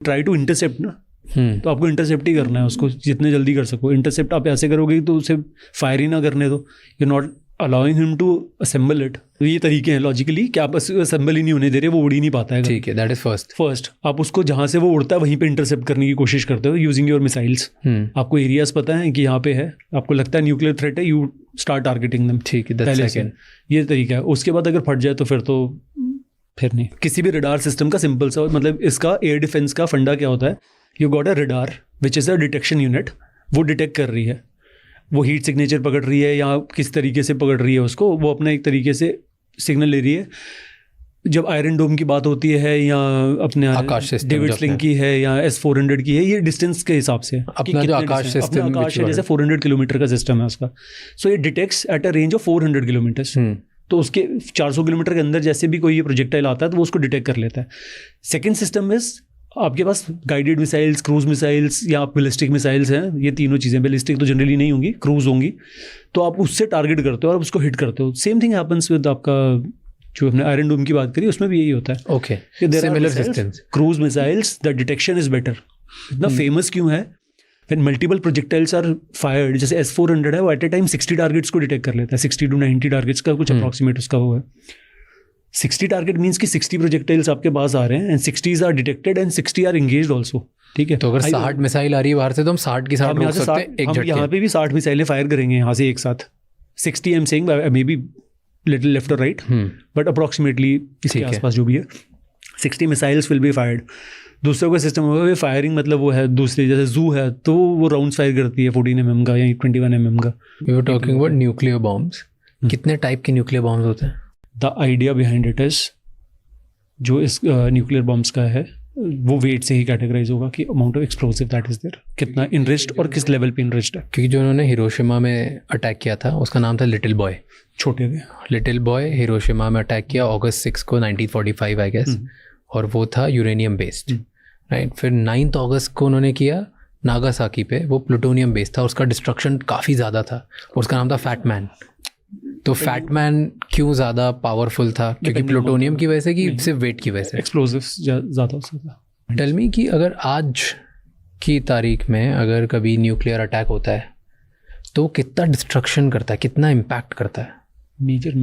Try to intercept ना, तो आपको इंटरसेप्ट ही करना है उसको जितने जल्दी कर सको। इंटरसेप्ट आप ऐसे करोगे तो उसे फायर ही ना करने दो, you not allowing him to assemble it. तो ये तरीके हैं लॉजिकली कि आप असेंबल ही नहीं होने दे रहे, वो उड़ ही नहीं पाता है। ठीक है, दैट इज फर्स्ट। आप उसको जहाँ से वो उड़ता है वहीं पे इंटरसेप्ट करने की कोशिश करते हो यूजिंग योर मिसाइल्स। आपको एरियाज पता है कि यहाँ पे है, आपको लगता है न्यूक्लियर थ्रेट है, यू स्टार्ट टारगेटिंग देम। ठीक है, पहले से ये तरीका है। उसके बाद अगर फट जाए तो फिर नहीं। किसी भी रडार सिस्टम का सिंपल सा मतलब इसका एयर डिफेंस का फंडा क्या होता है, you got a radar which is a detection unit. वो डिटेक्ट कर रही है, वो हीट सिग्नेचर पकड़ रही है या किस तरीके से पकड़ रही है उसको, वो अपना एक तरीके से सिग्नल ले रही है। जब आयरन डोम की बात होती है या अपने डेविड स्लिंग की है या S-400 की है, ये डिस्टेंस के हिसाब से अपना जो आकाश सिस्टम है जैसे 400 किलोमीटर का सिस्टम है उसका। सो ये detects at a range of 400 kilometres. तो उसके 400 किलोमीटर के अंदर जैसे भी कोई ये प्रोजेक्टाइल आता है तो वो उसको डिटेक्ट कर लेता है। सेकेंड सिस्टम इज आपके पास गाइडेड मिसाइल्स, क्रूज मिसाइल्स या बैलिस्टिक मिसाइल्स हैं। ये तीनों चीज़ें, बैलिस्टिक तो जनरली नहीं होंगी, क्रूज होंगी। तो आप उससे टारगेट करते हो और उसको हिट करते हो। सेम थिंग हैपन्स विद आपका जो हमने आयरन डोम की बात करी उसमें भी यही होता है। Okay, similar systems, cruise missiles, the detection is better. इतना फेमस क्यों है? When multiple projectiles are fired, जैसे S-400 है, वो एट ए टाइम 60 टारगेट्स को डिटेक्ट कर लेता है। 60 to 90 टारगेट्स का कुछ अप्रॉक्सीमेट उसका वो है। 60 टारगेट मीन्स कि 60 प्रोजेक्टाइल्स आपके पास आ रहे हैं and 60 are detected and 60 are engaged also. ठीक है, तो अगर 60 मिसाइल आ रही है बाहर से तो हम 60 की 60 रोक सकते हैं एक झटके। यहाँ पे भी 60 मिसाइलें फायर करेंगे यहाँ से एक साथ। 60 I am saying, may be little left और राइट, बट अप्रॉक्सीमेटली इसके आसपास जो भी है 60 मिसाइल्स विल बी फायर्ड। दूसरों का सिस्टम होगा फायरिंग, मतलब वो है दूसरी, जैसे जू है तो वो राउंड्स फायर करती है 14 mm का या 21 mm का। We were talking about nuclear bombs. कितने टाइप के न्यूक्लियर बॉम्ब्स होते हैं? The idea behind it is, जो इस न्यूक्लियर बॉम्ब्स का है वो वेट से ही कैटेगराइज होगा कि amount of explosive that is there, कितना इनरिच्ड और किस लेवल पे इनरिच्ड है। क्योंकि जो उन्होंने हिरोशिमा में अटैक किया था उसका नाम था लिटिल बॉय। छोटे थे। लिटिल बॉय हिरोशिमा में अटैक किया August 6 को 1945 आई गेस, और वो था यूरेनियम बेस्ड, राइट। फिर 9 अगस्त को उन्होंने किया नागासाकी पे, वो प्लूटोनियम बेस्ड था, उसका डिस्ट्रक्शन काफ़ी ज़्यादा था, उसका नाम था फैट मैन। तो फैट मैन क्यों ज़्यादा पावरफुल था? क्योंकि प्लूटोनियम की वजह से कि सिर्फ वेट की वजह से? एक्सप्लोसिव्स ज़्यादा हो सकता। टेल मी कि अगर आज की तारीख में अगर कभी न्यूक्लियर अटैक होता है तो कितना डिस्ट्रक्शन करता है, कितना इम्पैक्ट करता है? मेजर